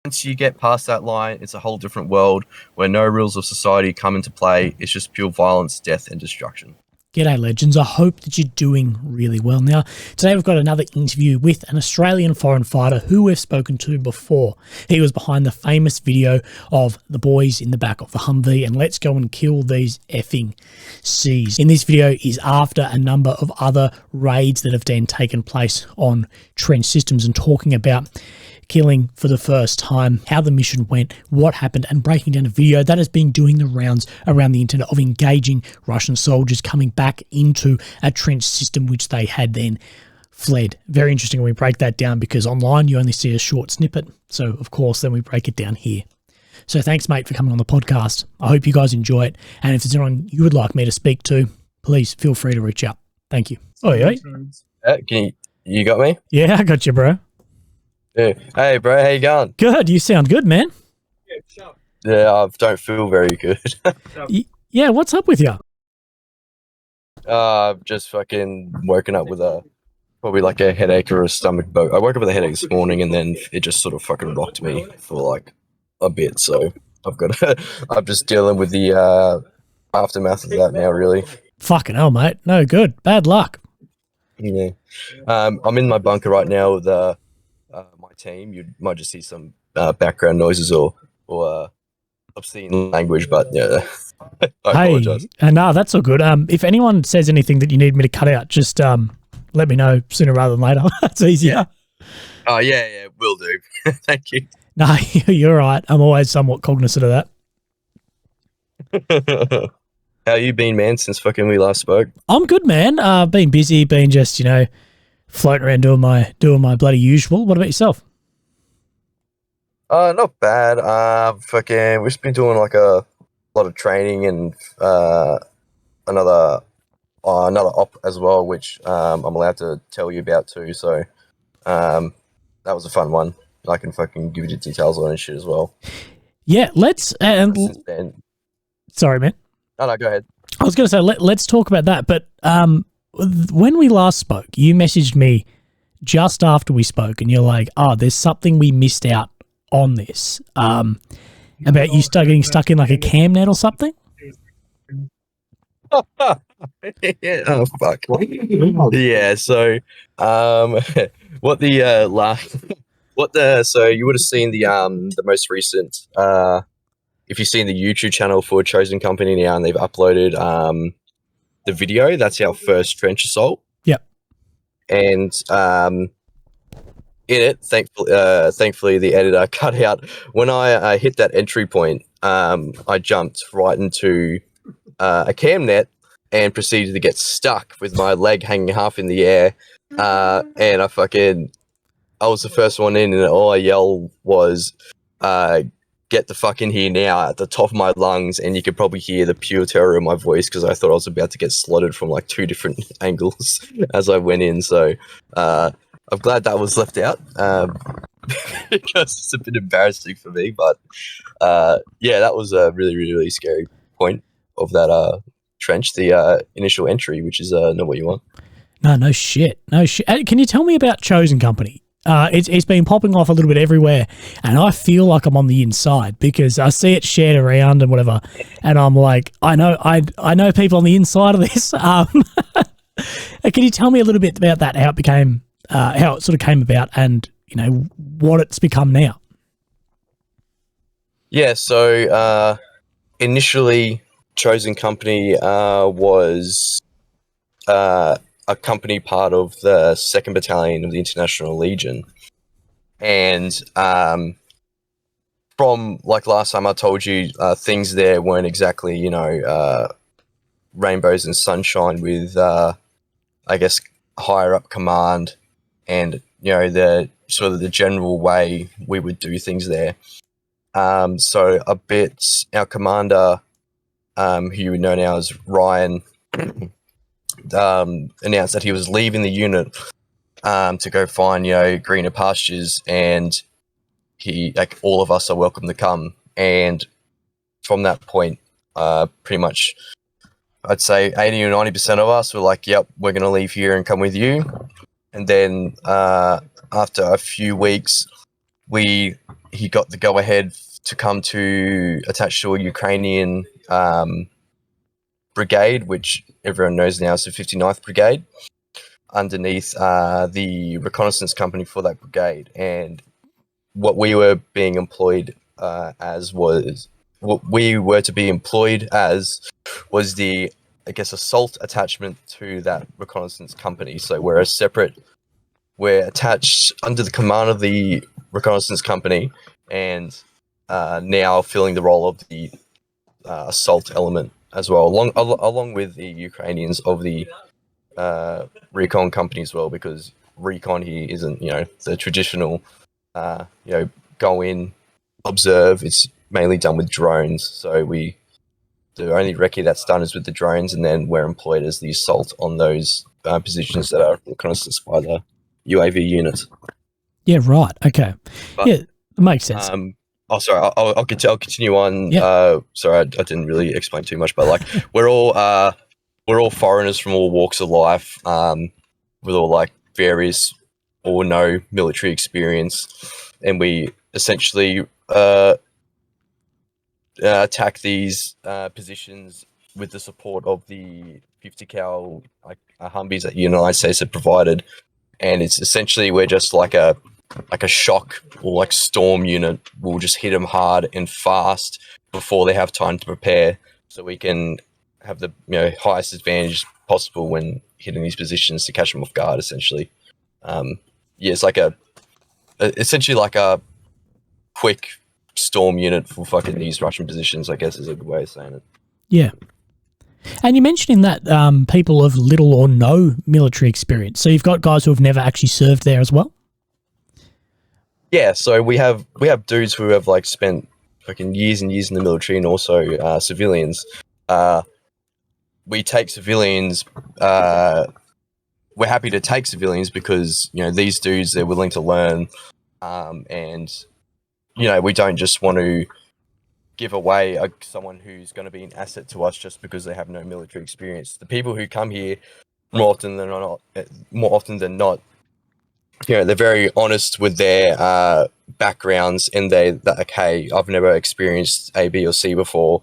once you get past that line, it's a whole different world where no rules of society come into play. It's just pure violence, death, and destruction. G'day, legends. I hope that you're doing really well. Now, today we've got another interview with an Australian foreign fighter who we've spoken to before. He was behind the famous video of the boys in the back of the Humvee and let's go and kill these effing C's. In this video is after a number of other raids that have then taken place on trench systems and talking about killing for the first time, how the mission went, what happened, and breaking down a video that has been doing the rounds around the internet of engaging Russian soldiers coming back into a trench system which they had then fled. Very interesting when we break that down because online you only see a short snippet. So, of course, then we break it down here. So thanks, mate, for coming on the podcast. I hope you guys enjoy it. And if there's anyone you would like me to speak to, please feel free to reach out. Thank you. Oh, yeah. You got me? Yeah, I got you, bro. Yeah. Hey, bro, how you going? Good. You sound good, man. Yeah, I don't feel very good. Yeah, what's up with you? Just fucking woken up with probably like a headache or a stomach bug. I woke up with a headache this morning and then it just sort of fucking rocked me for like a bit. So I'm just dealing with the aftermath of that now, really. Fucking hell, mate. No good. Bad luck. Yeah. I'm in my bunker right now with my team. You might just see some background noises or obscene language, but yeah, I apologize. No, that's all good. If anyone says anything that you need me to cut out, just let me know sooner rather than later. That's easier. Oh, yeah, will do. Thank you. No, you're right. I'm always somewhat cognizant of that. How you been, man, since fucking we last spoke? I'm good, man. Been busy, been just, floating around doing my bloody usual. What about yourself? Not bad. We've just been doing like a lot of training and another op as well, which I'm allowed to tell you about too. So that was a fun one. I can fucking give you the details on and shit as well. Yeah, let's. Sorry, man. No, go ahead. I was going to say let's talk about that, but when we last spoke, you messaged me just after we spoke, and you're like, "Oh, there's something we missed out on this about you getting stuck in like a cam net or something." Yeah, oh fuck. Yeah, so so you would have seen the most recent if you've seen the YouTube channel for Chosen Company now, and they've uploaded the video. That's our first trench assault. Yep. And in it, thankfully the editor cut out when I hit that entry point. I jumped right into a cam net and proceeded to get stuck with my leg hanging half in the air. And I was the first one in, and all I yelled was, "Get the fuck in here now," at the top of my lungs, and you could probably hear the pure terror in my voice because I thought I was about to get slotted from like 2 different angles as I went in. So I'm glad that was left out because it's a bit embarrassing for me. But yeah, that was a really, really, really scary point of that trench, the initial entry, which is not what you want. No shit. Can you tell me about Chosen Company? It's been popping off a little bit everywhere, and I feel like I'm on the inside because I see it shared around and whatever, and I'm like, I know people on the inside of this. Can you tell me a little bit about that? How it sort of came about, and what it's become now? Yeah. So initially, Chosen Company was a company part of the 2nd Battalion of the International Legion. And from like last time I told you, things there weren't exactly, rainbows and sunshine with, I guess, higher up command and, the sort of the general way we would do things there. So our commander, who you would know now as Ryan, announced that he was leaving the unit to go find greener pastures, and all of us are welcome to come. And from that point, pretty much I'd say 80 or 90% of us were like, yep, we're going to leave here and come with you. And then after a few weeks, we he got the go-ahead to come to attach to a Ukrainian brigade, which everyone knows now is the 59th Brigade, underneath the reconnaissance company for that brigade. And what we were being employed was the, I guess, assault attachment to that reconnaissance company. So we're attached under the command of the reconnaissance company, and now filling the role of the assault element as well, along with the Ukrainians of the recon company as well, because recon here isn't, the traditional, go in, observe. It's mainly done with drones. So the only recce that's done is with the drones, and then we're employed as the assault on those positions that are reconnaissance by the UAV units. Yeah, right. Okay. But, yeah, it makes sense. Sorry. I'll continue on. Yeah. Sorry, I didn't really explain too much, but like we're all foreigners from all walks of life, with all like various or no military experience, and we essentially attack these positions with the support of the 50 cal Humvees that the United States have provided. And it's essentially, we're just like a shock or like storm unit. We'll just hit them hard and fast before they have time to prepare, so we can have the highest advantage possible when hitting these positions to catch them off guard. Essentially, it's like essentially like a quick storm unit for fucking these Russian positions, I guess is a good way of saying it. Yeah. And you mentioned in that people of little or no military experience. So you've got guys who have never actually served there as well? Yeah, so we have dudes who have like spent fucking years and years in the military, and also civilians. We take civilians. We're happy to take civilians because these dudes, they're willing to learn, and we don't just want to give away someone who's going to be an asset to us just because they have no military experience. The people who come here more often than not, they're very honest with their backgrounds, and they're like, hey, I've never experienced A, B, or C before,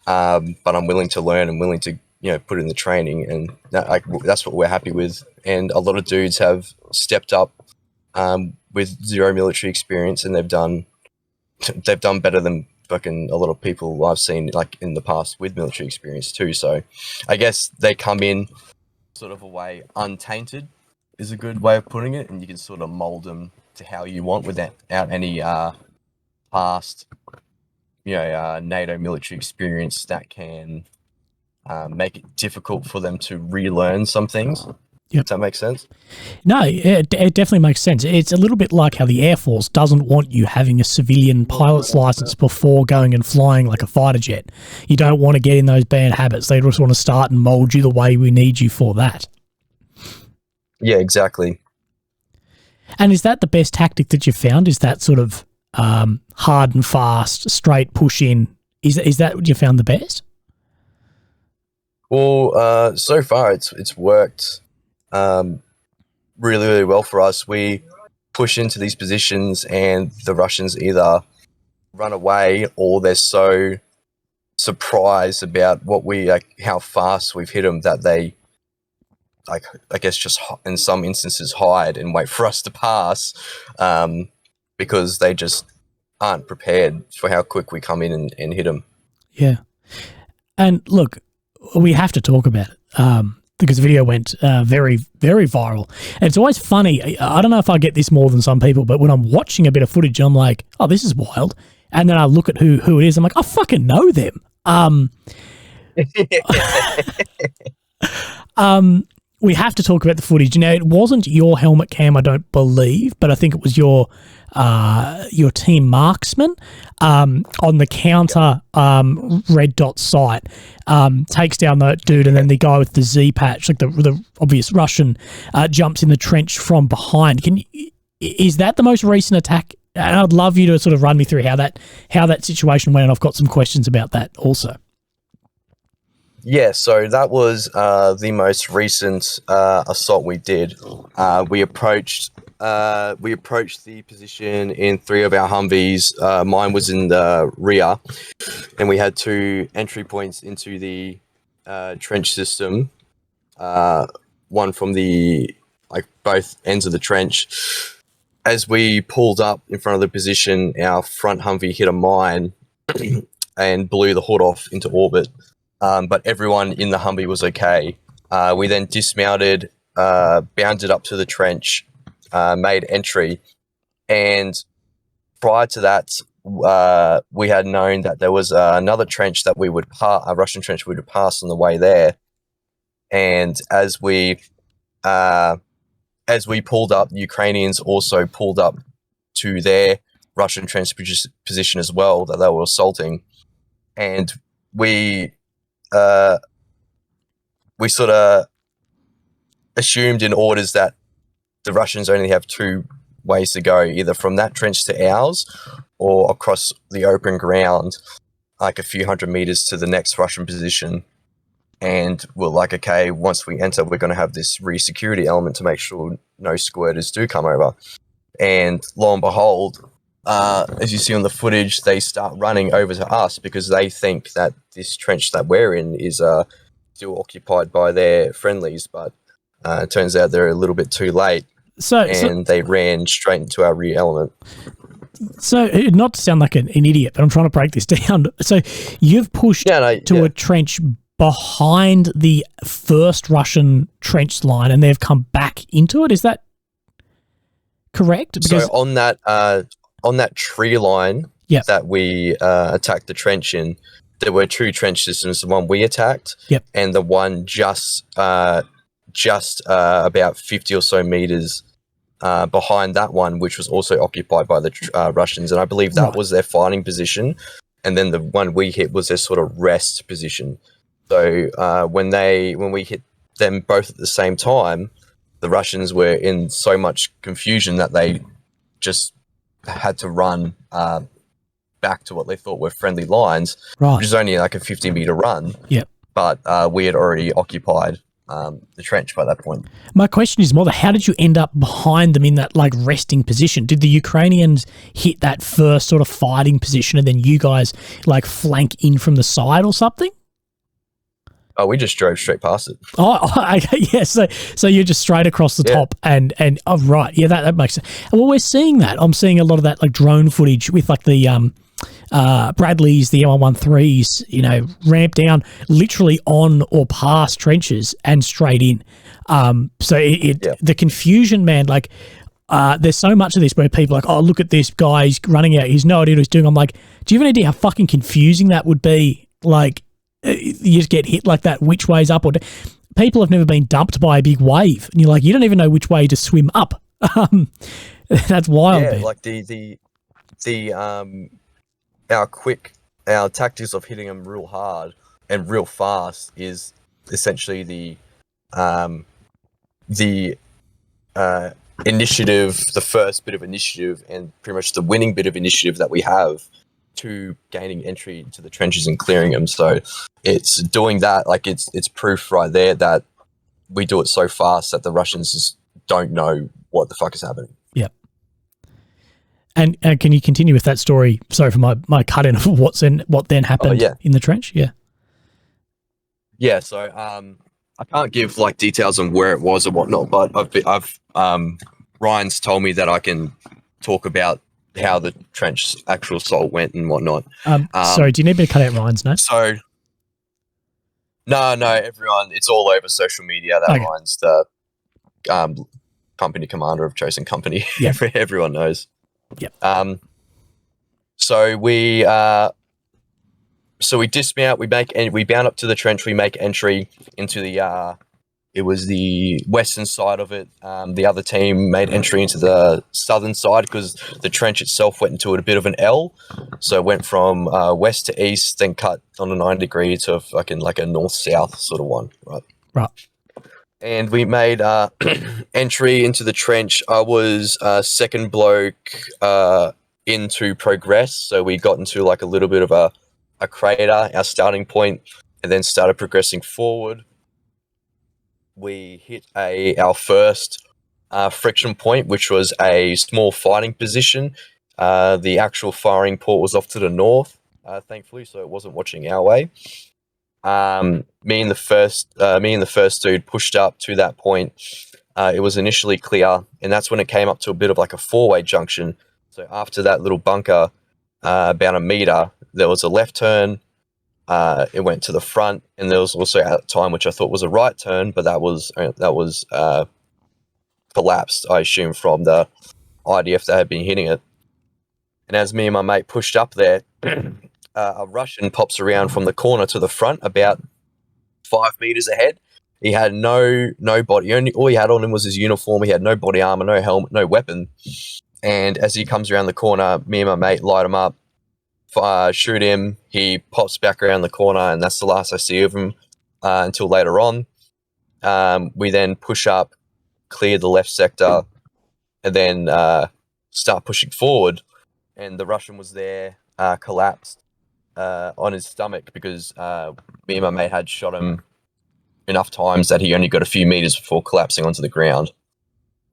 but I'm willing to learn and willing to put in the training, and that's what we're happy with. And a lot of dudes have stepped up with zero military experience, and they've done better than fucking a lot of people I've seen like in the past with military experience too. So I guess they come in sort of a way untainted is a good way of putting it, and you can sort of mold them to how you want without any past NATO military experience that can make it difficult for them to relearn some things. Yep. Does that make sense? No, it definitely makes sense. It's a little bit like how the Air Force doesn't want you having a civilian pilot's license before going and flying like a fighter jet. You don't want to get in those bad habits. They just want to start and mold you the way we need you for that. Yeah, exactly. And is that the best tactic that you've found? Is that sort of hard and fast, straight push in? Is that what you found the best? Well, so far it's worked really, really well for us. We push into these positions, and the Russians either run away or they're so surprised about how fast we've hit them that they, I guess, just in some instances hide and wait for us to pass, because they just aren't prepared for how quick we come in and hit them. Yeah. And look, we have to talk about it because the video went very, very viral. And it's always funny. I don't know if I get this more than some people, but when I'm watching a bit of footage, I'm like, oh, this is wild. And then I look at who it is. I'm like, I fucking know them. We have to talk about the footage. It wasn't your helmet cam, I don't believe, but I think it was your team marksman on the counter red dot sight, takes down the dude, and then the guy with the Z patch, like the obvious Russian, jumps in the trench from behind. Is that the most recent attack? And I'd love you to sort of run me through how that situation went, and I've got some questions about that also. Yeah, so that was the most recent assault we did. We approached we approached the position in 3 of our Humvees. Mine was in the rear, and we had 2 entry points into the trench system. One from the both ends of the trench. As we pulled up in front of the position, our front Humvee hit a mine and blew the hood off into orbit. But everyone in the Humvee was okay. We then dismounted, bounded up to the trench, made entry, and prior to that, we had known that there was another trench that we would pass, a Russian trench we would pass on the way there. And as we pulled up, the Ukrainians also pulled up to their Russian trench position as well that they were assaulting, and we sort of assumed in orders that the Russians only have 2 ways to go, either from that trench to ours or across the open ground, like a few hundred meters to the next Russian position. And we're like, okay, once we enter, we're going to have this re-security element to make sure no squirters do come over. And lo and behold, as you see on the footage, they start running over to us because they think that this trench that we're in is still occupied by their friendlies. But it turns out they're a little bit too late, and they ran straight into our rear element. So, not to sound like an idiot, but I'm trying to break this down. So, you've pushed to a trench behind the first Russian trench line, and they've come back into it. Is that correct? Because so on that tree line that we attacked the trench in, there were 2 trench systems. The one we attacked, and the one just about 50 or so meters behind that one, which was also occupied by the Russians, and I believe that was their fighting position. And then the one we hit was their sort of rest position. So when we hit them both at the same time, the Russians were in so much confusion that they just had to run back to what they thought were friendly lines, which is only like a 50-meter run. But we had already occupied the trench by that point. My question is more, how did you end up behind them in that resting position? Did the Ukrainians hit that first sort of fighting position and then you guys flank in from the side or something? Oh, we just drove straight past it. Oh, okay, yeah. So you're just straight across the top, and oh, right, yeah, that makes sense. Well, we're seeing that. I'm seeing a lot of that drone footage with the Bradleys, the M113s, ramp down literally on or past trenches and straight in. So the confusion, man, there's so much of this where people are like, oh, look at this guy, he's running out, he's no idea what he's doing. I'm like, do you have an idea how fucking confusing that would be? You just get hit like that, which way's up, or people have never been dumped by a big wave, and you're like, you don't even know which way to swim up. That's wild. Yeah, our tactics of hitting them real hard and real fast is essentially the initiative, the first bit of initiative, and pretty much the winning bit of initiative that we have to gaining entry into the trenches and clearing them. So it's doing that, it's proof right there that we do it so fast that the Russians just don't know what the fuck is happening. Yep. And can you continue with that story? Sorry for my cut in of what then happened in the trench. Yeah. So I can't give details on where it was or whatnot, but I've Ryan's told me that I can talk about how the trench actual assault went and whatnot. Sorry, do you need me to cut out Ryan's name? So, no, everyone, it's all over social media that Ryan's the company commander of Chosen Company. Yep. Everyone knows. Yep. So we dismount, we bound up to the trench, we make entry into the it was the western side of it. The other team made entry into the southern side because the trench itself went into a bit of an L. So it went from west to east, then cut on a 9-degree to like a north-south sort of one, right? Right. And we made entry into the trench. I was second bloke into progress. So we got into a little bit of a crater, our starting point, and then started progressing forward. We hit our first friction point, which was a small fighting position. The actual firing port was off to the north, thankfully, so it wasn't watching our way. Me and the first dude pushed up to that point. It was initially clear, and that's when it came up to a bit of like a four-way junction. So after that little bunker, about a meter, there was a left turn. It went to the front, and there was also at the time, which I thought was a right turn, but that was collapsed, I assume, from the IDF that had been hitting it. And as me and my mate pushed up there, a Russian pops around from the corner to the front, about 5 meters ahead. He had no body. All he had on him was his uniform. He had no body armor, no helmet, no weapon. And as he comes around the corner, me and my mate light him up, shoot him. He pops back around the corner, and that's the last I see of him until later on. We then push up, clear the left sector, and then start pushing forward. And the Russian was there, collapsed on his stomach because me and my mate had shot him enough times that he only got a few meters before collapsing onto the ground.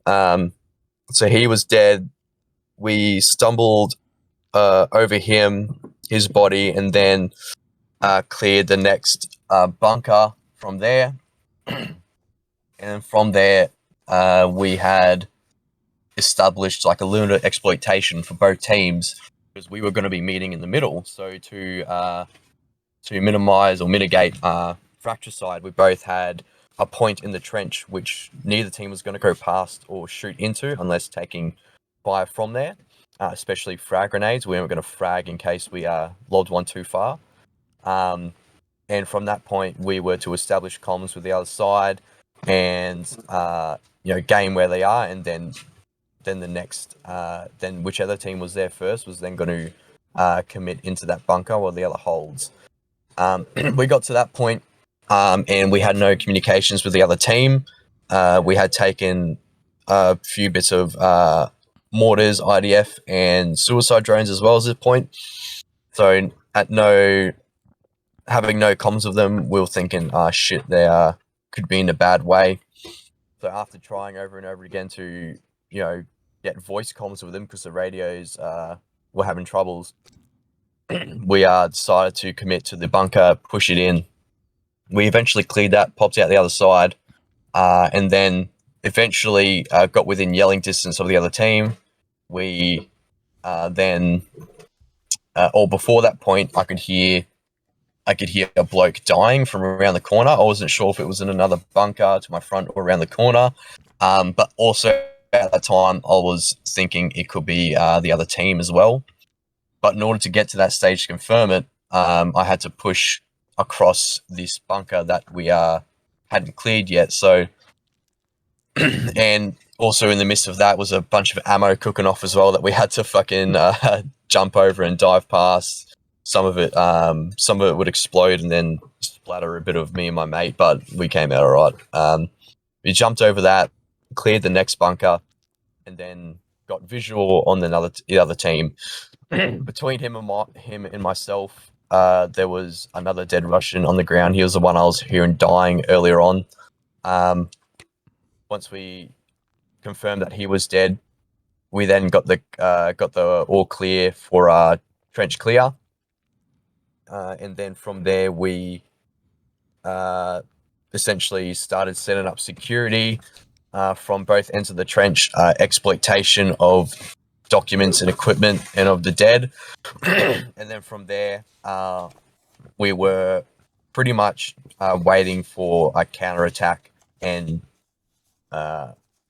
So he was dead. We stumbled over him, his body, and then cleared the next bunker from there. And from there, we had established like a lunar exploitation for both teams, because we were going to be meeting in the middle. So to minimize or mitigate fratricide, we both had a point in the trench which neither team was going to go past or shoot into unless taking fire from there, especially frag grenades. We weren't going to frag in case we lobbed one too far. And from that point, we were to establish comms with the other side and gain where they are, and then the next, then whichever team was there first was then going to commit into that bunker while the other holds. We got to that point, and we had no communications with the other team. We had taken a few bits of mortars, IDF, and suicide drones as well as this point. So having no comms of them, we were thinking, shit, they could be in a bad way. So after trying over and over again to, get voice comms with them because the radios were having troubles, we decided to commit to the bunker, push it in. We eventually cleared that, popped out the other side, and then eventually got within yelling distance of the other team. We then, or before that point, I could hear a bloke dying from around the corner. I wasn't sure if it was in another bunker to my front or around the corner, but also at that time I was thinking it could be the other team as well. But in order to get to that stage to confirm it, I had to push across this bunker that we hadn't cleared yet. So, and also in the midst of that was a bunch of ammo cooking off as well that we had to fucking jump over and dive past. Some of it would explode and then splatter a bit of me and my mate, but we came out all right. We jumped over that, cleared the next bunker, and then got visual on the other team. Between him and myself, there was another dead Russian on the ground. He was the one I was hearing dying earlier on. Once we confirmed that he was dead, we then got the all clear for trench clear, and then from there we essentially started setting up security from both ends of the trench, exploitation of documents and equipment and of the dead. And then from there, we were pretty much waiting for a counterattack and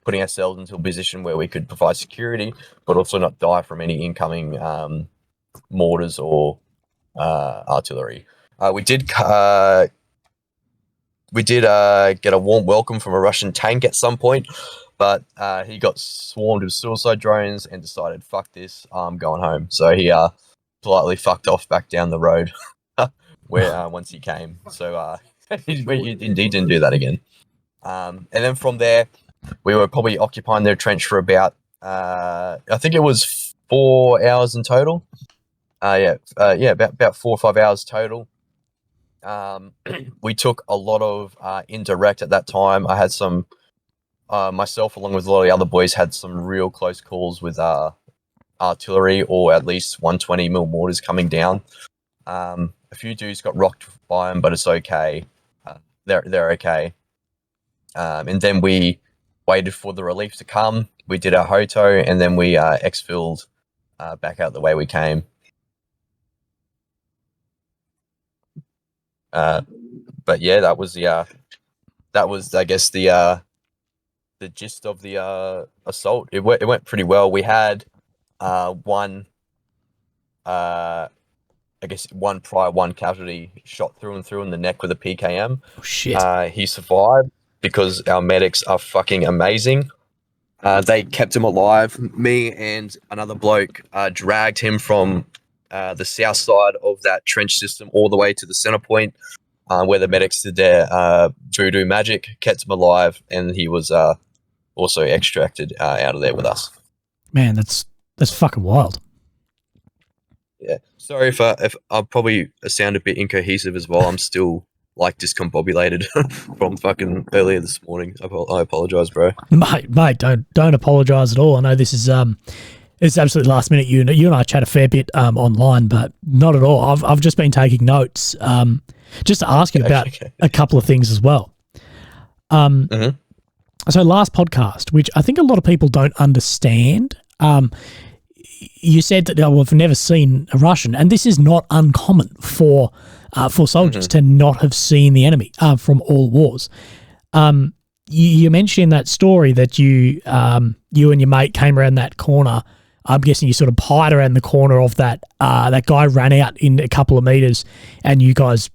putting ourselves into a position where we could provide security, but also not die from any incoming mortars or artillery. We did get a warm welcome from a Russian tank at some point, but he got swarmed with suicide drones and decided, fuck this, I'm going home. So he politely fucked off back down the road where once he came. So he didn't do that again. And then from there, we were probably occupying their trench for about, I think it was 4 hours in total. About 4 or 5 hours total. We took a lot of indirect at that time. I had some myself, along with a lot of the other boys, had some real close calls with artillery, or at least 120mm mortars coming down. A few dudes got rocked by them, but it's okay. They're okay. And then we waited for the relief to come. We did our hoto, and then we exfilled back out the way we came. But yeah, that was I guess the gist of the assault. It went pretty well. We had one casualty shot through and through in the neck with a PKM. Oh shit! He survived because our medics are fucking amazing. They kept him alive. Me and another bloke dragged him from the south side of that trench system all the way to the center point, where the medics did their voodoo magic, kept him alive, and he was also extracted out of there with us. Man, that's fucking wild. Yeah, sorry if I probably sound a bit incohesive as well. I'm still like discombobulated from fucking earlier this morning. I apologize, bro. Mate, don't apologize at all. I know this is it's absolutely last minute. You and I chat a fair bit online, but not at all. I've just been taking notes just to ask you about a couple of things as well. So last podcast, which I think a lot of people don't understand, you said that I've never seen a Russian, and this is not uncommon for soldiers to not have seen the enemy from all wars. You mentioned in that story that you and your mate came around that corner. I'm guessing you sort of pied around the corner of that. That guy ran out in a couple of meters, and you guys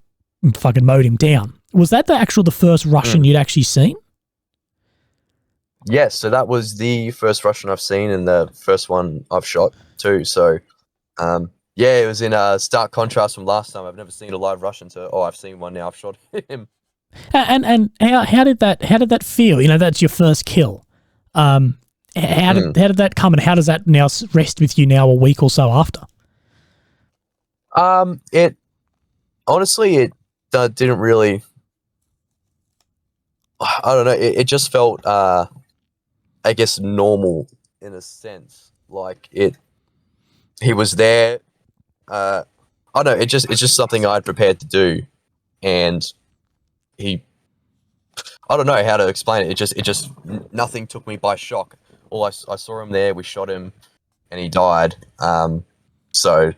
fucking mowed him down. Was that the first Russian you'd actually seen? Yes, so that was the first Russian I've seen, and the first one I've shot too. So, yeah, it was in stark contrast from last time. I've never seen a live Russian to, I've seen one now. I've shot him. And how did that feel? You know, that's your first kill. How did that come, and how does that now rest with you now a week or so after? It honestly didn't really. I don't know. It just felt I guess normal in a sense. Like he was there. I don't know. It's just something I'd prepared to do, and I don't know how to explain it. It just nothing took me by shock. I saw him there. We shot him, and he died. So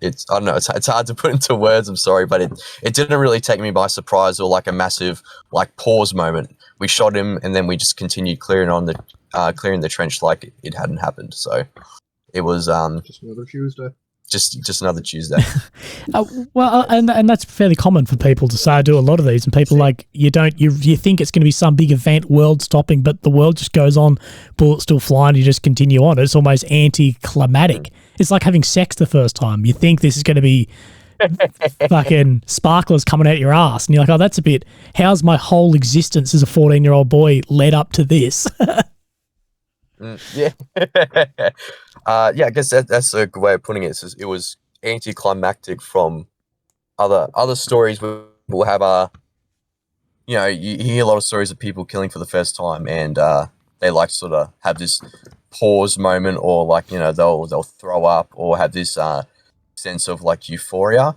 I don't know. It's hard to put into words. I'm sorry, but it didn't really take me by surprise or like a massive like pause moment. We shot him, and then we just continued clearing the trench like it hadn't happened. So it was just another Tuesday. Just another Tuesday. And that's fairly common for people to say. I do a lot of these, and people you think it's going to be some big event, world stopping, but the world just goes on, bullets still flying. You just continue on. It's almost anticlimactic. It's like having sex the first time. You think this is going to be fucking sparklers coming out your ass, and you're like, oh, that's a bit. How's my whole existence as a 14-year-old boy led up to this? Yeah. Yeah, I guess that's a good way of putting it. It was anticlimactic from other stories. We'll have you hear a lot of stories of people killing for the first time, and they like to sort of have this pause moment, or like they'll throw up, or have this sense of like euphoria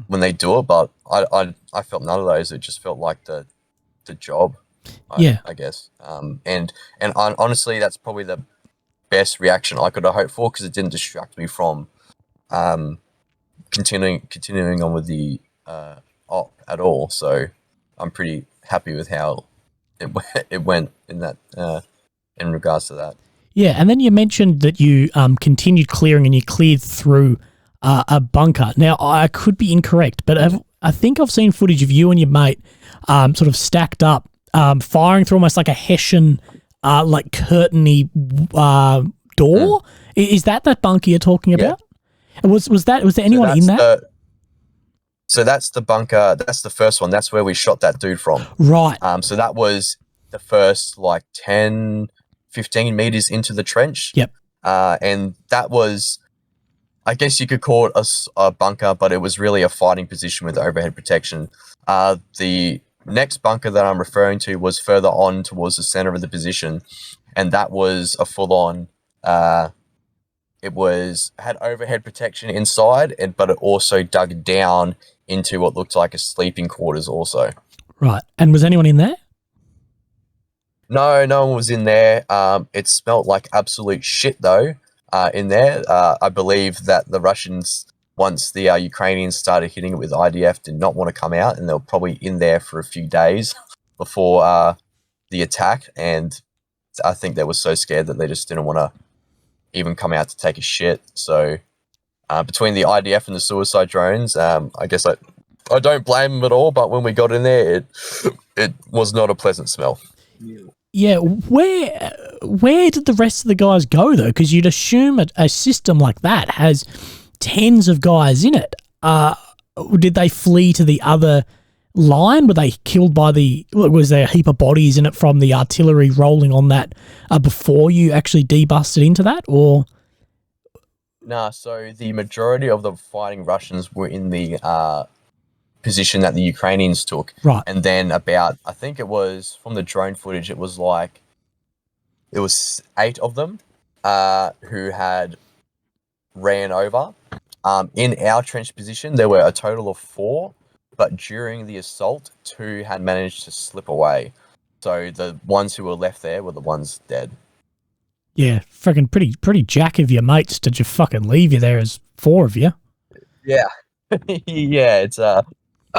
when they do it. But I felt none of those. It just felt like the job. I guess. And honestly, that's probably the best reaction I could have hoped for, because it didn't distract me from continuing on with the op at all. So I'm pretty happy with how it went in that in regards to that. Yeah, and then you mentioned that you continued clearing, and you cleared through a bunker. Now, I could be incorrect, but I think I've seen footage of you and your mate sort of stacked up, firing through almost like a Hessian, like curtain-y door. Is that bunker you're talking about? Was there anyone in that? So that's the bunker. That's the first one. That's where we shot that dude from. Right. So that was the first like 10, 15 meters into the trench. Yep. And that was, I guess you could call it a bunker, but it was really a fighting position with overhead protection. The next bunker that I'm referring to was further on towards the center of the position, and that was a full-on. It had overhead protection inside, but it also dug down into what looked like a sleeping quarters also. Right. And was anyone in there? No, no one was in there. It smelt like absolute shit though. In there, I believe that the Russians, once the Ukrainians started hitting it with IDF, did not want to come out, and they were probably in there for a few days before the attack. And I think they were so scared that they just didn't want to even come out to take a shit. So between the IDF and the suicide drones, I guess I don't blame them at all. But when we got in there, it was not a pleasant smell. Yeah, where did the rest of the guys go though? Because you'd assume a system like that has tens of guys in it. Did they flee to the other line? Were they killed by was there a heap of bodies in it from the artillery rolling on that before you actually debusted into that, or? Nah, so the majority of the fighting Russians were in the position that the Ukrainians took. Right. And then I think it was, from the drone footage, it was 8 of them who had ran over. In our trench position, there were a total of 4, but during the assault, 2 had managed to slip away. So the ones who were left there were the ones dead. Yeah, freaking pretty jack of your mates to just fucking leave you there as 4 of you. Yeah. Yeah, it's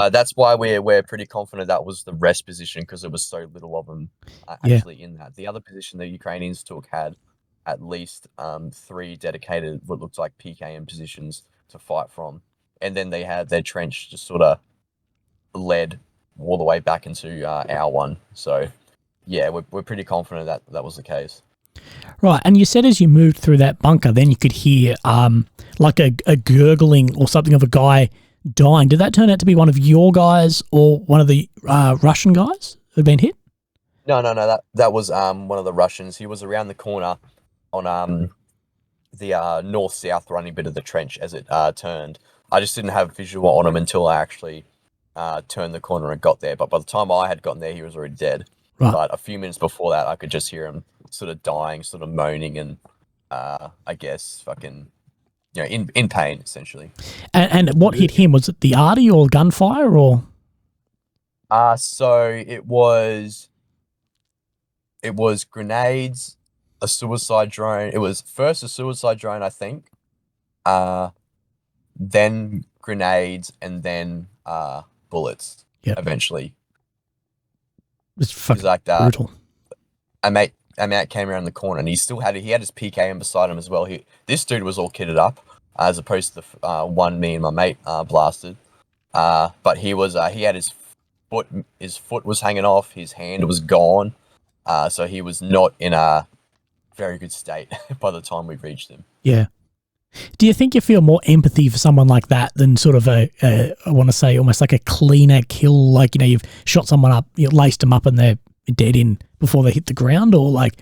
that's why we're pretty confident that was the rest position, because there was so little of them actually in that. The other position the Ukrainians took had at least 3 dedicated what looked like PKM positions to fight from, and then they had their trench just sort of led all the way back into our one. So yeah, we're pretty confident that that was the case. Right, and you said as you moved through that bunker, then you could hear like a gurgling or something of a guy dying. Did that turn out to be one of your guys or one of the Russian guys who'd been hit? No, that was one of the Russians. He was around the corner on the north-south running bit of the trench as it turned. I just didn't have visual on him until I actually turned the corner and got there. But by the time I had gotten there, he was already dead. Right. But a few minutes before that, I could just hear him sort of dying, sort of moaning, and I guess fucking, in pain essentially. And what hit him? Was it the arty or gunfire or? So it was grenades, a suicide drone. It was first a suicide drone, I think. Then grenades, and then bullets. Yep. Eventually. It's fucking like that. Brutal. A mate came around the corner, and he had his PKM beside him as well. This dude was all kitted up, as opposed to the one me and my mate blasted. But he had his foot was hanging off, his hand was gone, so he was not in a very good state by the time we reached him. Yeah. Do you think you feel more empathy for someone like that than sort of I want to say almost like a cleaner kill, like, you've shot someone up, laced them up and they're dead in before they hit the ground, or like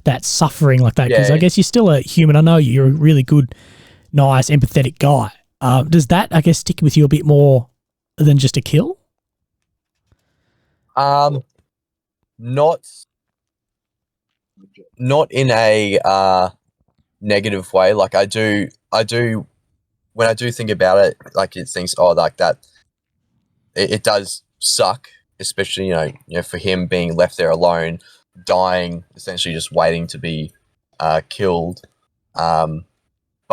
that suffering like that? Because I guess you're still a human. I know you're a really good, nice, empathetic guy. Does that, I guess, stick with you a bit more than just a kill? Not in a negative way. Like I do when I do think about it, like it thinks, like that, it does suck, especially for him being left there alone, dying, essentially just waiting to be killed. But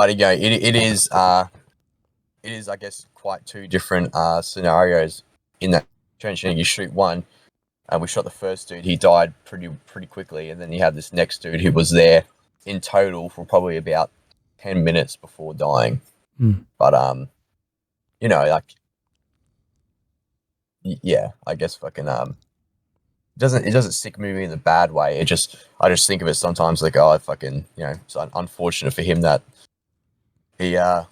it is I guess quite 2 different scenarios in that trench. You shoot one, we shot the first dude, he died pretty quickly, and then you have this next dude who was there in total for probably about 10 minutes before dying. But yeah, I guess fucking it doesn't stick with me in the bad way. I just think of it sometimes like, it's unfortunate for him that he I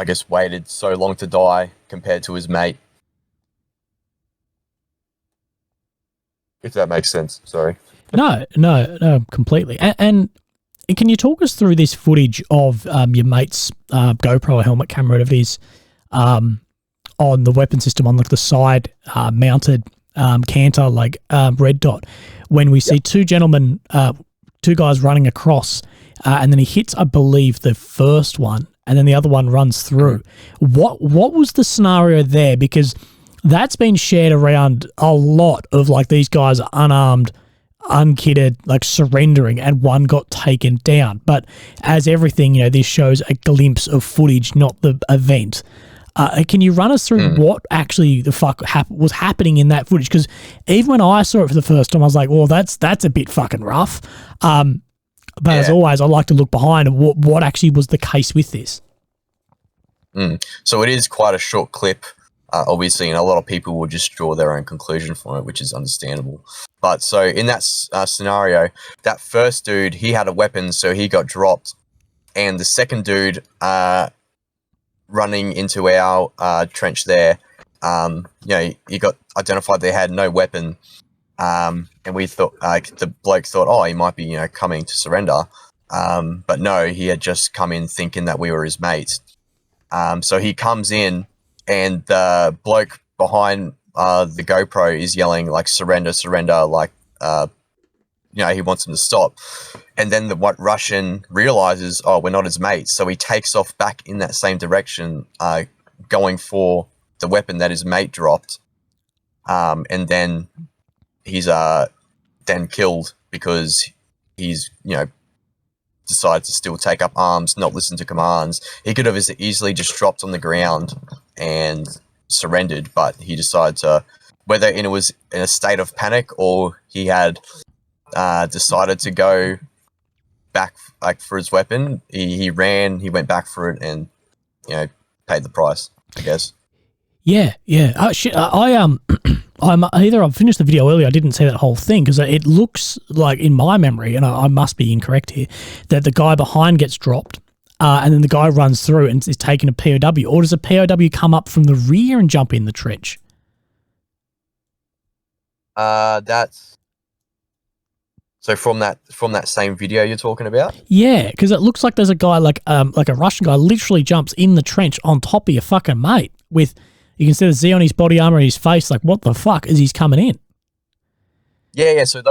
guess waited so long to die compared to his mate. If that makes sense. Sorry. No, completely. And can you talk us through this footage of your mate's GoPro helmet camera, whatever it is, on the weapon system on like the side mounted canter, like red dot, when we see two gentlemen, two guys running across, and then he hits, I believe, the first one, and then the other one runs through. What was the scenario there? Because that's been shared around a lot of like these guys are unarmed, unkitted, like surrendering, and one got taken down. But as everything, this shows a glimpse of footage, not the event. Can you run us through what actually the fuck was happening in that footage? Because even when I saw it for the first time, I was like, well, that's a bit fucking rough. But as always, I like to look behind what actually was the case with this. So it is quite a short clip, obviously, and a lot of people will just draw their own conclusion from it, which is understandable. But so in that scenario, that first dude, he had a weapon, so he got dropped. And the second dude running into our trench there, he got identified they had no weapon. And we thought, the bloke thought, oh, he might be, coming to surrender. But no, he had just come in thinking that we were his mates. So he comes in, and the bloke behind the GoPro is yelling, like, surrender, surrender, like, he wants him to stop. And then the Russian realizes, oh, we're not his mates. So he takes off back in that same direction, going for the weapon that his mate dropped. And then he's then killed because he's, decided to still take up arms, not listen to commands. He could have easily just dropped on the ground and surrendered, but he decided to, whether it was in a state of panic or he had decided to go back for his weapon, he ran, he went back for it, and paid the price, I guess. Yeah. Oh shit! I've finished the video earlier. I didn't see that whole thing because it looks like, in my memory, and I must be incorrect here, that the guy behind gets dropped, and then the guy runs through and is taking a POW. Or does a POW come up from the rear and jump in the trench? That's so from that same video you're talking about. Yeah, because it looks like there's a guy like a Russian guy literally jumps in the trench on top of your fucking mate with. You can see the Z on his body armor, his face. Like, what the fuck as he's coming in? Yeah. So out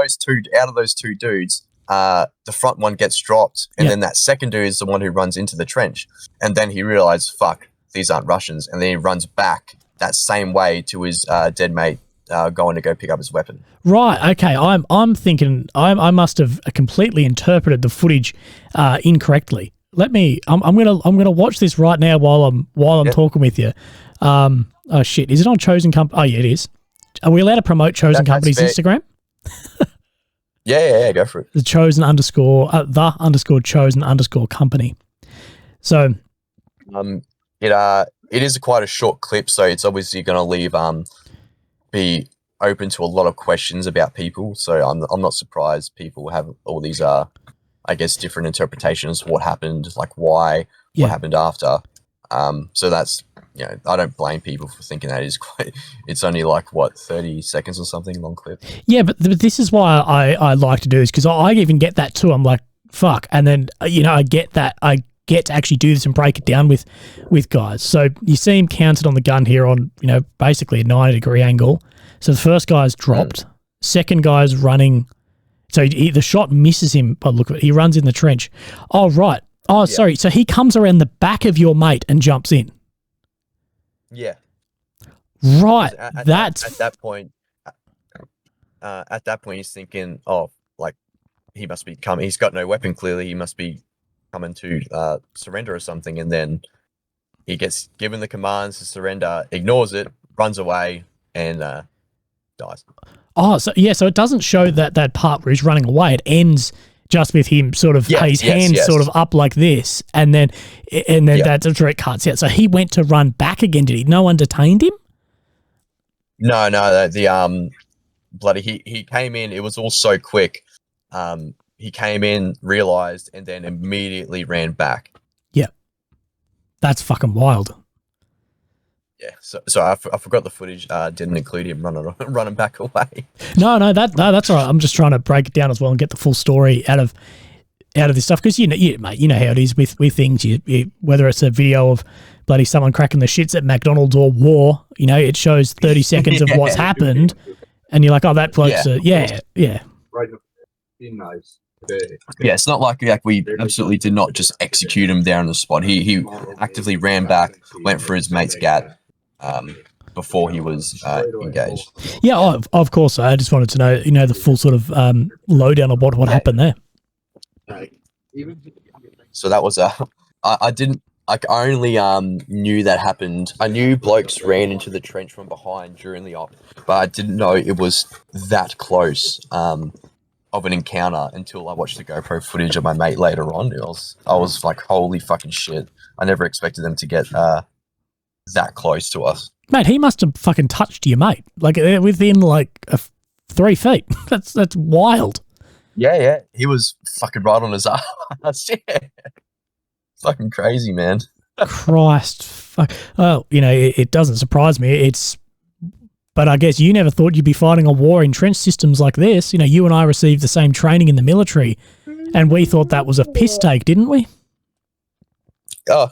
of those two dudes, the front one gets dropped, and then that second dude is the one who runs into the trench. And then he realizes, fuck, these aren't Russians. And then he runs back that same way to his dead mate, going to go pick up his weapon. Right. Okay. I'm thinking I must have completely interpreted the footage incorrectly. I'm gonna watch this right now while I'm talking with you. Oh shit! Is it on Chosen Company? Oh yeah, it is. Are we allowed to promote Chosen Company's Instagram? Yeah, go for it. The Chosen _ Chosen _ Company. So, it is quite a short clip, so it's obviously going to leave be open to a lot of questions about people. So I'm not surprised people have all these I guess different interpretations of what happened, like why, what happened after. So that's. I don't blame people for thinking that it's only like, 30 seconds or something long clip. Yeah, but this is why I like to do this, because I even get that too. I'm like, fuck. And then, I get that. I get to actually do this and break it down with guys. So you see him counted on the gun here on, basically a 90-degree angle. So the first guy's dropped. Second guy's running. So the shot misses him, but look at it. He runs in the trench. Oh, right. Oh, sorry. So he comes around the back of your mate and jumps in. Yeah. Right. At that point, he's thinking, oh, like he must be coming. He's got no weapon. Clearly, he must be coming to surrender or something. And then he gets given the commands to surrender, ignores it, runs away, and dies. Oh, so it doesn't show that part where he's running away. It ends just with him sort of his hands sort of up like this, and then that's a direct cuts out. So he went to run back again. Did he? No one detained him? No. The he came in. It was all so quick. He came in, realized, and then immediately ran back. Yeah, that's fucking wild. Yeah, so I forgot the footage didn't include him running back away. No, that's all right. I'm just trying to break it down as well and get the full story out of this stuff, because mate, you know how it is with things. You whether it's a video of bloody someone cracking the shits at McDonald's or war, it shows 30 seconds of what's happened, And you're like, oh, that bloke's Yeah. yeah. Yeah, it's not like we absolutely did not just execute him there on the spot. He actively ran back, went for his mate's gat before he was engaged. Yeah, of course. I just wanted to know, the full sort of lowdown of what happened there. So that was I didn't like. I only knew that happened. I knew blokes ran into the trench from behind during the op, but I didn't know it was that close of an encounter until I watched the GoPro footage of my mate later on. I was like, holy fucking shit! I never expected them to get that close to us. Mate, he must have fucking touched your mate, like within like 3 feet. That's wild. Yeah, he was fucking right on his ass. Yeah, fucking crazy, man. Christ, fuck. Well, it doesn't surprise me. But I guess you never thought you'd be fighting a war in trench systems like this. You and I received the same training in the military, and we thought that was a piss take, didn't we? Oh,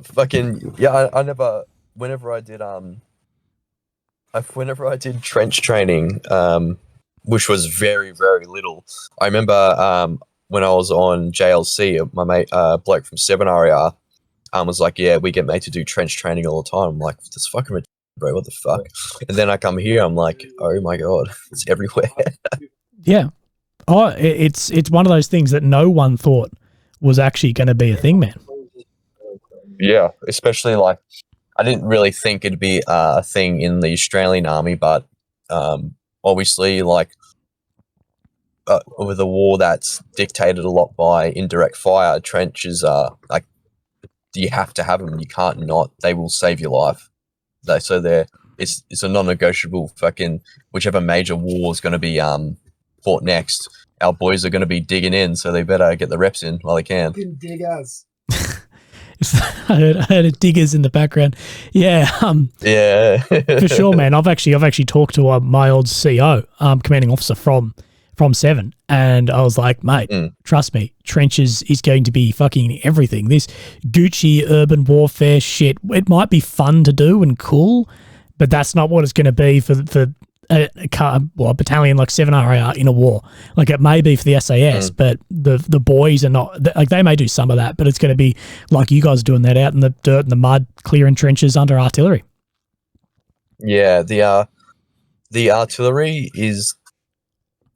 fucking yeah. I never. Whenever I did trench training, which was very, very little. I remember when I was on JLC, my mate, bloke from 7RER, was like, yeah, we get made to do trench training all the time. I'm like, that's fucking ridiculous, bro, what the fuck? And then I come here, I'm like, oh my God, it's everywhere. Yeah. Oh, it's one of those things that no one thought was actually going to be a thing, man. Yeah, especially like, I didn't really think it'd be a thing in the Australian Army, but obviously, like, with a war that's dictated a lot by indirect fire, trenches are like, you have to have them. You can't not. They will save your life. It's a non-negotiable. Fucking whichever major war is going to be fought next, our boys are going to be digging in, so they better get the reps in while they can. Dig us. I heard diggers in the background. Yeah, yeah, for sure, man. I've actually talked to my old CO, commanding officer from 7, and I was like, mate, trust me, trenches is going to be fucking everything. This Gucci urban warfare shit, it might be fun to do and cool, but that's not what it's going to be for a battalion like 7RAR in a war. Like, it may be for the SAS, but the boys are not, like, they may do some of that, but it's going to be like you guys doing that out in the dirt and the mud, clearing trenches under artillery. Yeah, the artillery is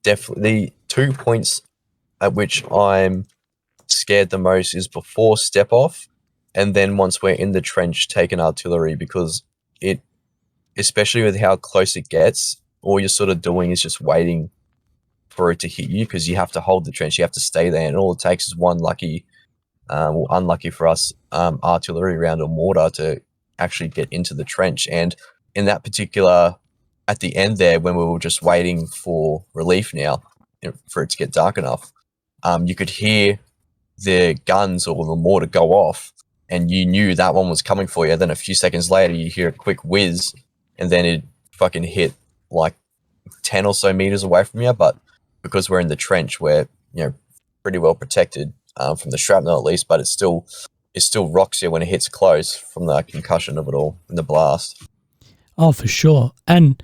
definitely 2 points at which I'm scared the most is before step off, and then once we're in the trench, taking artillery, because it, especially with how close it gets, all you're sort of doing is just waiting for it to hit you, because you have to hold the trench, you have to stay there, and all it takes is one lucky, unlucky for us, artillery round or mortar to actually get into the trench. And in that particular, at the end there, when we were just waiting for relief now, for it to get dark enough, you could hear the guns or the mortar go off, and you knew that one was coming for you. Then a few seconds later, you hear a quick whiz, and then it fucking hit like 10 or so meters away from you. But because we're in the trench, we're pretty well protected from the shrapnel at least. But it still rocks you when it hits close from the concussion of it all and the blast. Oh, for sure. And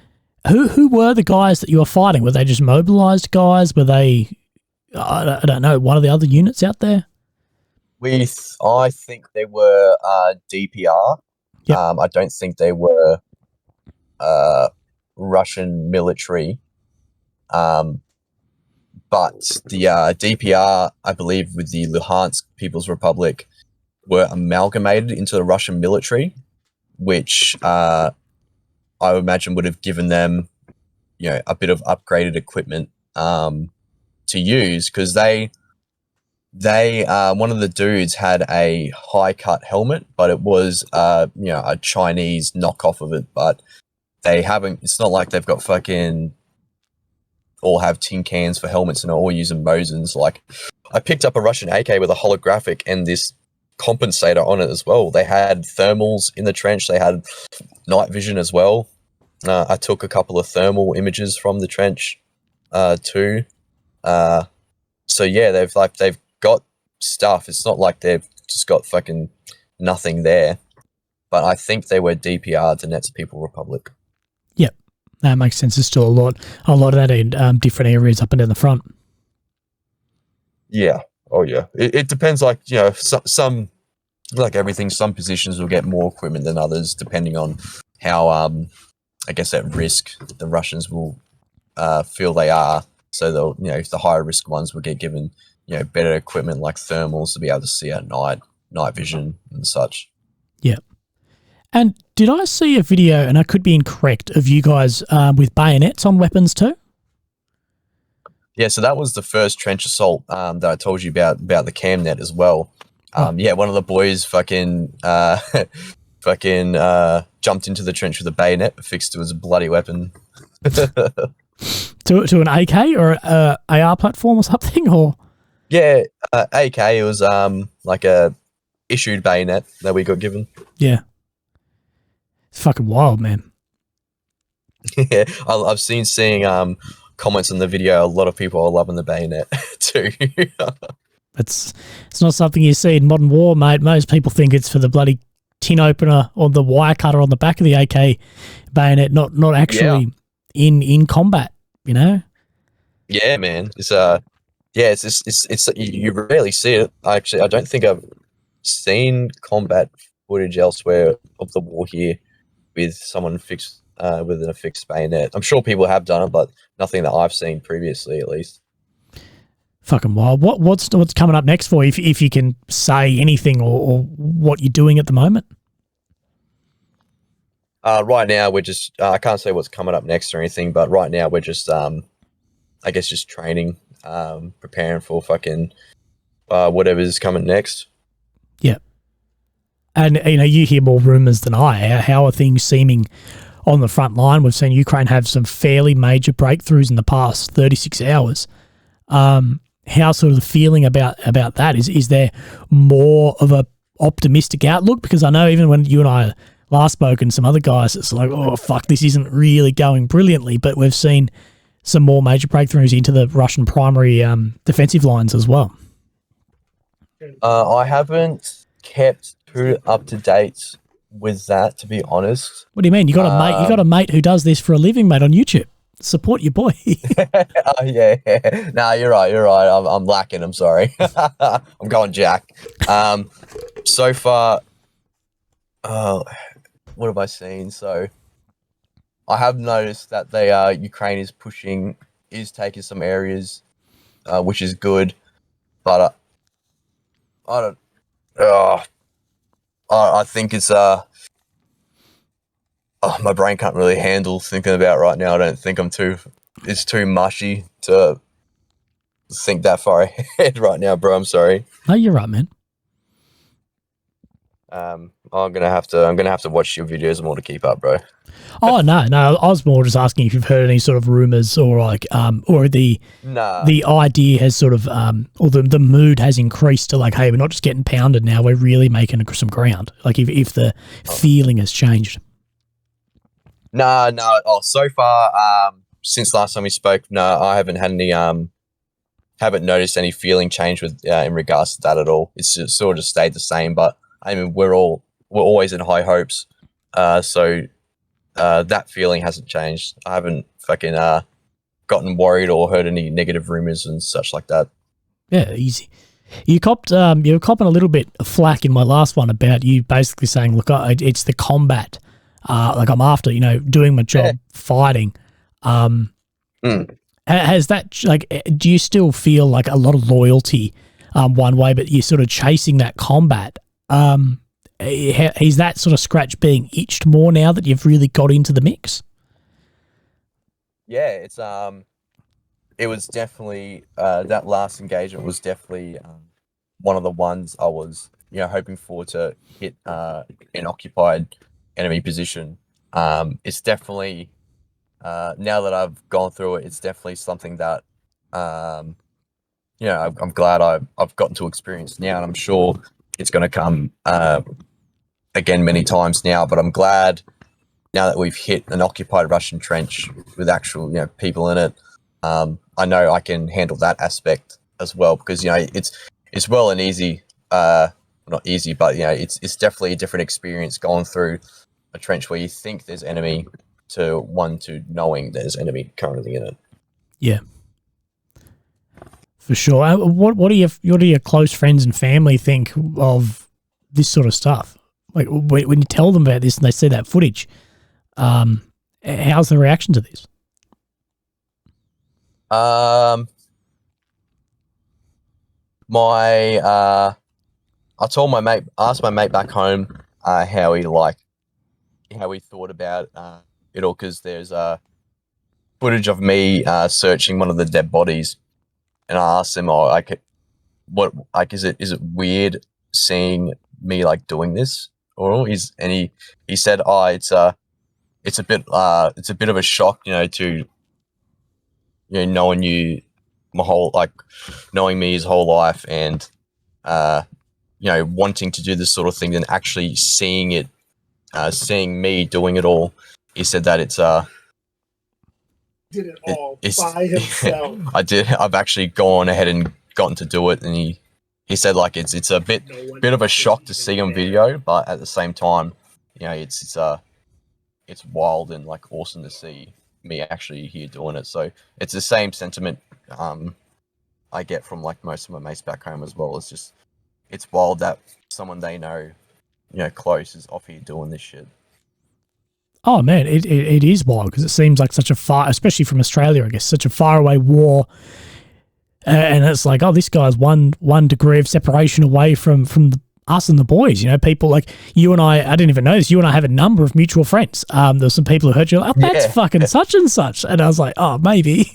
who were the guys that you were fighting? Were they just mobilized guys? Were they, I don't know, one of the other units out there? I think they were DPR. Yep. I don't think they were Russian military. But the DPR, I believe, with the Luhansk People's Republic, were amalgamated into the Russian military, which I would imagine would have given them, a bit of upgraded equipment to use, because they one of the dudes had a high cut helmet, but it was a Chinese knockoff of it. But they haven't. It's not like they've got fucking all have tin cans for helmets and are all using Mosins. Like, I picked up a Russian AK with a holographic and this compensator on it as well. They had thermals in the trench. They had night vision as well. I took a couple of thermal images from the trench too. So yeah, they've got stuff. It's not like they've just got fucking nothing there. But I think they were DPR, Donetsk People Republic. Yep. That makes sense. There's still a lot of that in different areas up and down the front. Yeah. Oh yeah. It depends. Like, you know, some like everything. Some positions will get more equipment than others, depending on how I guess at risk the Russians will feel they are. So they'll, you know, if the higher risk ones will get given, you know, better equipment like thermals to be able to see at night vision and such. Yeah. And did I see a video, and I could be incorrect, of you guys with bayonets on weapons too? Yeah, so that was the first trench assault that I told you about the cam net as well. Yeah, one of the boys fucking jumped into the trench with a bayonet affixed to his bloody weapon. to an AK or a AR platform or something, or? Yeah, AK. It was like a issued bayonet that we got given. Yeah, it's fucking wild, man. Yeah, I've seeing comments on the video. A lot of people are loving the bayonet too. It's not something you see in modern war, mate. Most people think it's for the bloody tin opener or the wire cutter on the back of the AK bayonet, not actually in combat. You know? Yeah, man. It's it's you rarely see it. I don't think I've seen combat footage elsewhere of the war here with someone fixed with an affixed bayonet. I'm sure people have done it, but nothing that I've seen previously, at least. Fucking wild. What's coming up next for you, if you can say anything, or what you're doing at the moment? Right now we're just I can't say what's coming up next or anything, but right now we're just I guess just training, preparing for fucking whatever's coming next. Yeah. And, you know, you hear more rumours than I. How are things seeming on the front line? We've seen Ukraine have some fairly major breakthroughs in the past 36 hours. How sort of the feeling about that? Is there more of a optimistic outlook? Because I know even when you and I last spoke and some other guys, it's like, oh, fuck, this isn't really going brilliantly. But we've seen some more major breakthroughs into the Russian primary defensive lines as well. I haven't kept too up to date with that, to be honest. What do you mean? You got a mate? You got a mate who does this for a living, mate, on YouTube. Support your boy. Oh yeah. No, you're right. I'm lacking. I'm sorry. I'm going Jack. So far, what have I seen? So I have noticed that Ukraine is taking some areas, which is good, but I don't. I think it's my brain can't really handle thinking about right now. I don't think it's too mushy to think that far ahead right now, bro. I'm sorry. No, you're right, man. I'm gonna have to watch your videos more to keep up, bro. Oh no, I was more just asking if you've heard any sort of rumors, or like or the idea has sort of or the mood has increased to like, hey, we're not just getting pounded now, we're really making some ground. Like if the feeling has changed. No. Oh, so far, since last time we spoke, no, I haven't had any haven't noticed any feeling change with in regards to that at all. It's just sort of stayed the same, but I mean we're always in high hopes. So that feeling hasn't changed. I haven't fucking gotten worried or heard any negative rumors and such like that. Yeah, easy. You copped you were copping a little bit of flack in my last one about you basically saying, look, it's the combat. Like I'm after, doing my job, fighting. Has that, like, do you still feel like a lot of loyalty one way, but you're sort of chasing that combat? Is that sort of scratch being itched more now that you've really got into the mix? Yeah, it was definitely that last engagement was definitely one of the ones I was hoping for to hit an occupied enemy position. It's definitely now that I've gone through it, it's definitely something that I'm glad I've gotten to experience now, and I'm sure it's going to come again many times now. But I'm glad now that we've hit an occupied Russian trench with actual people in it. I know I can handle that aspect as well, because it's well and easy, not easy, but it's definitely a different experience going through a trench where you think there's enemy, to knowing there's enemy currently in it. Yeah. For sure. What do your close friends and family think of this sort of stuff? Like when you tell them about this and they see that footage, how's the reaction to this? I told my mate, asked my mate back home how he thought about it all, because there's footage of me searching one of the dead bodies, and I asked him, is it weird seeing me like doing this, or he said, it's a bit of a shock, to knowing you knowing me his whole life, and wanting to do this sort of thing, and actually seeing me doing it all. He said that did it all by himself. I've actually gone ahead and gotten to do it, and he said like it's a bit of a shock to see on video, but at the same time, it's wild and like awesome to see me actually here doing it. So it's the same sentiment I get from like most of my mates back home as well. It's wild that someone they know, close, is off here doing this shit. Oh man, it is wild, because it seems like such a far, especially from Australia, I guess, such a faraway war. And it's like, oh, this guy's one degree of separation away from us and the boys. People like you and I didn't even know this. You and I have a number of mutual friends. There's some people who heard you like, oh, that's fucking such and such. And I was like, oh, maybe.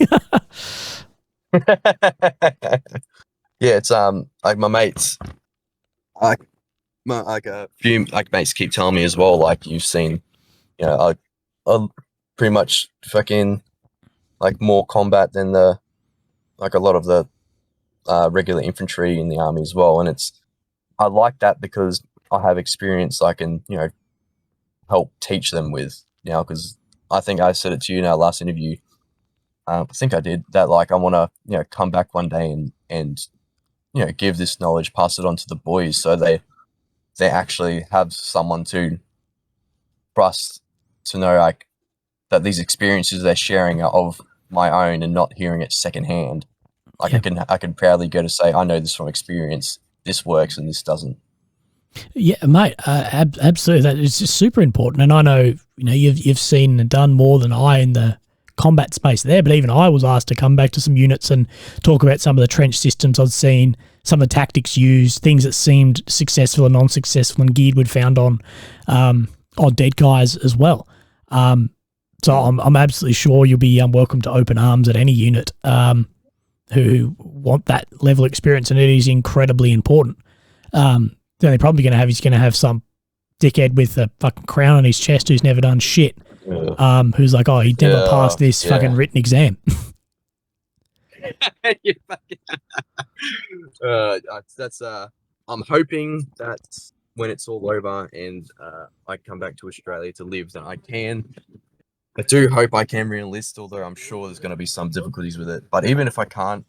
Yeah, it's like my mates, like a few like mates keep telling me as well, like you've seen, I pretty much fucking like more combat than a lot of the regular infantry in the army as well, and I like that because I have experience I can help teach them with, because I think I said it to you in our last interview. I think I did that. Like I want to come back one day and give this knowledge, pass it on to the boys, so they actually have someone to trust, to know like that these experiences they're sharing are of my own and not hearing it secondhand. Like I can proudly go to say, I know this from experience. This works and this doesn't. Yeah, mate, absolutely. That is just super important. And I know, you've seen and done more than I in the combat space there, but even I was asked to come back to some units and talk about some of the trench systems I'd seen, some of the tactics used, things that seemed successful and non-successful, and geared we'd found on dead guys as well. So I'm absolutely sure you'll be welcome to open arms at any unit who want that level of experience, and it is incredibly important. The only problem you're going to have some dickhead with a fucking crown on his chest who's never done shit, who's like, oh, he never passed this fucking written exam. That's I'm hoping that when it's all over and I come back to Australia to live, that I do hope I can re-enlist, although I'm sure there's going to be some difficulties with it. But even if I can't,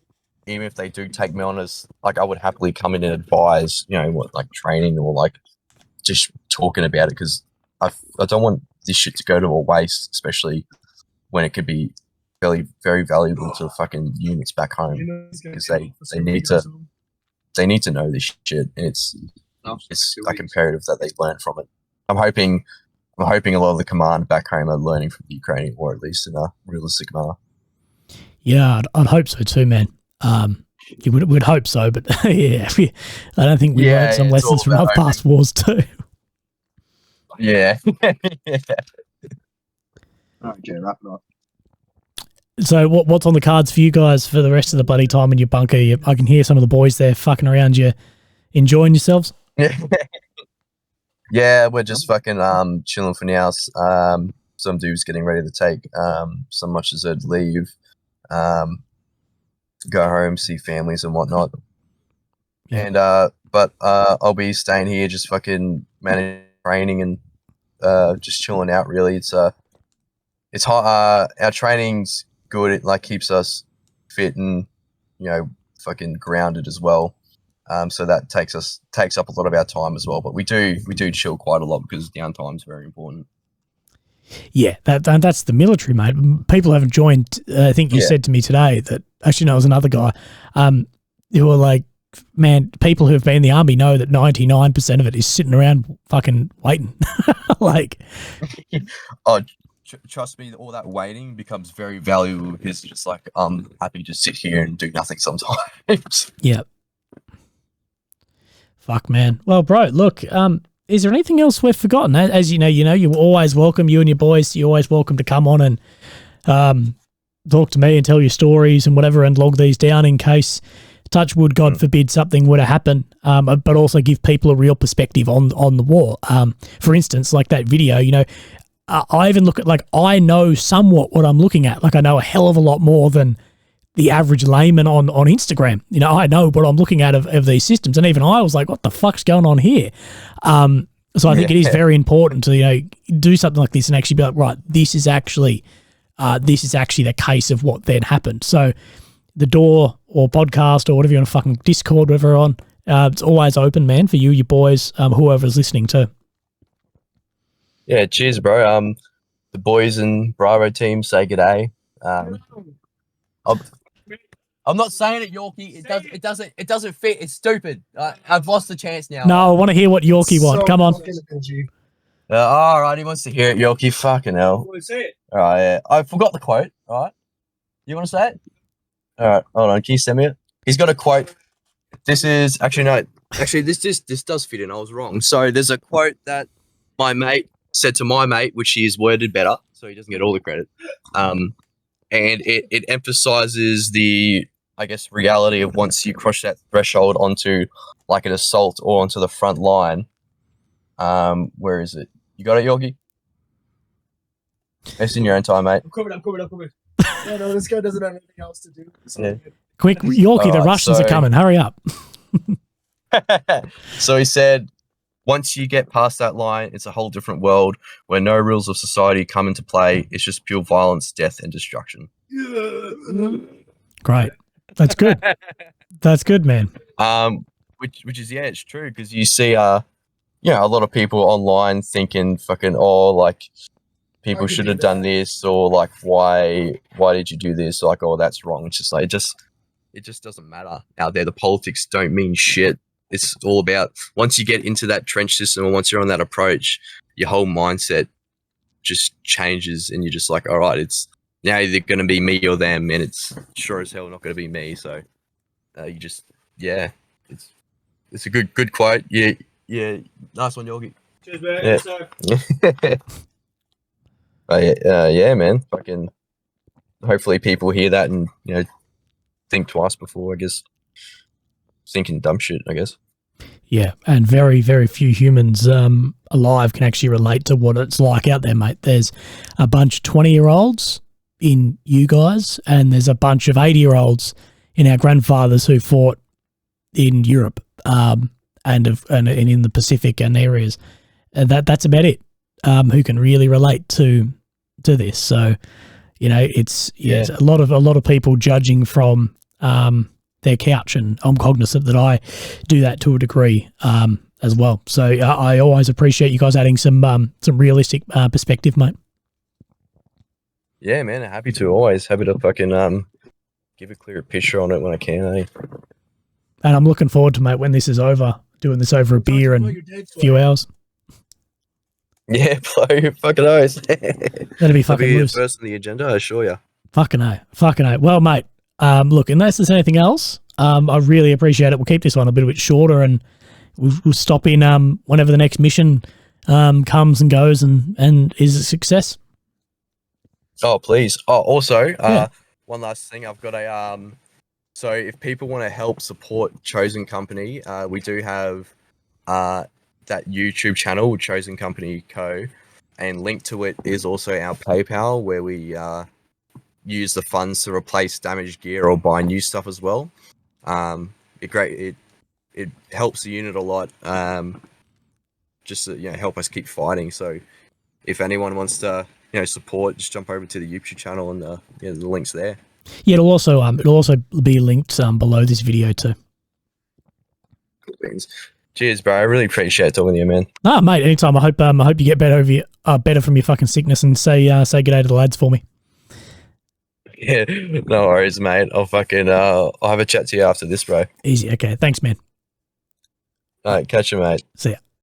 even if they do take me on as, like, I would happily come in and advise, like training or like just talking about it, because I don't want this shit to go to a waste, especially when it could be very valuable to fucking units back home, because they need to know this shit, and it's like imperative that they learn from it. I'm hoping a lot of the command back home are learning from the Ukrainian war, at least in a realistic manner. Yeah, I'd hope so too, man. You would hope so, but yeah, I don't think we learned some lessons from our past wars too. Yeah. Okay, wrap it up. So what's on the cards for you guys for the rest of the bloody time in your bunker? I can hear some of the boys there fucking around you, enjoying yourselves. Yeah, we're just fucking chilling for now. Some dude's getting ready to take some much deserved leave, go home, see families and whatnot. Yeah. And but I'll be staying here, just fucking managing training and just chilling out. Really, it's hot. Our training's good. It like keeps us fit and fucking grounded as well. So that takes up a lot of our time as well. But we do chill quite a lot because downtime is very important. Yeah, that's the military, mate. People haven't joined. I think you said to me today that actually no, it was another guy. Who were like, man, people who have been in the army know that 99% of it is sitting around fucking waiting. Like, Oh, trust me, all that waiting becomes very valuable because it's just like I'm happy to sit here and do nothing sometimes. yeah. Fuck, man. Well, bro, look, is there anything else we've forgotten? As you know, you're always welcome. You and your boys, you're always welcome to come on and talk to me and tell your stories and whatever, and log these down in case, touch wood, God forbid, something were to happen. But also give people a real perspective on the war. For instance, like that video, I even look at, like, I know somewhat what I'm looking at. Like, I know a hell of a lot more than the average layman on Instagram. I know what I'm looking at of these systems. And even I was like, what the fuck's going on here? So I think it is very important to, do something like this and actually be like, right, this is actually the case of what then happened. So the door or podcast or whatever you want to fucking Discord, whatever you're on, it's always open, man, for you, your boys, whoever's listening too. Yeah, cheers, bro. The boys and Bravo team say g'day. I'm not saying it, Yorkie. It doesn't fit. It's stupid. I've lost the chance now. No, I want to hear what Yorkie want. Come on. All right, he wants to hear it, Yorkie. Fucking hell. Want to say it? All right, yeah. I forgot the quote. All right. You want to say it? All right, hold on. Can you send me it? He's got a quote. This is actually no. Actually, this does fit in. I was wrong. So there's a quote that my mate said to my mate, which he is worded better, so he doesn't get all the credit. And it emphasizes the, I guess, reality of once you cross that threshold onto like an assault or onto the front line. Where is it? You got it, Yorkie? It's in your own time, mate. I'm covered. Yeah, no, this guy doesn't have anything else to do. So Yeah. Quick, Yorkie, the Russians are coming. Hurry up. So he said, once you get past that line, it's a whole different world where no rules of society come into play. It's just pure violence, death, and destruction. Great. That's good. That's good, man. Which is, yeah, it's true, because you see, a lot of people online thinking fucking, like, people should have done this, or like, why did you do this? Like, oh, that's wrong. It's just like, it just doesn't matter out there. The politics don't mean shit. It's all about, once you get into that trench system, or once you're on that approach, your whole mindset just changes, and you're just like, all right, it's now either going to be me or them, and it's sure as hell not going to be me. So you just, it's a good quote. Yeah, nice one, Yorkie. Cheers, man. Yeah, man. Fucking. Hopefully, people hear that and think twice before, I guess, thinking dumb shit, I guess. Yeah, and very, very few humans alive can actually relate to what it's like out there, mate. There's a bunch of 20-year-olds in you guys, and there's a bunch of 80-year-olds in our grandfathers who fought in Europe and in the Pacific and areas. That's about it. Who can really relate to this? So, it's a lot of people judging from their couch, and I'm cognizant that I do that to a degree as well. So I always appreciate you guys adding some realistic perspective, mate. Yeah, man, happy to fucking give a clearer picture on it when I can. And I'm looking forward to, mate, when this is over, doing this over a beer and a few hours. Yeah, blow fucking oath. That'll be fucking loose. First on the agenda, I assure you. Fucking A. Well, mate, look, unless there's anything else, I really appreciate it. We'll keep this one a bit shorter, and we'll stop in whenever the next mission comes and goes and is a success. Oh, please. Oh, also, one last thing. I've got so if people want to help support Chosen Company, we do have that YouTube channel, Chosen Company Co. And linked to it is also our PayPal, where we use the funds to replace damaged gear or buy new stuff as well. It helps the unit a lot. Just to, help us keep fighting. So if anyone wants to support, just jump over to the YouTube channel, and the link's there. Yeah, it'll also be linked below this video too. Cool beans. Cheers, bro. I really appreciate talking to you, man. Ah, mate, anytime. I hope you get better from your fucking sickness, and say good day to the lads for me. Yeah, no worries, mate. I'll have a chat to you after this, bro. Easy. Okay. Thanks, man. All right, catch you, mate. See ya.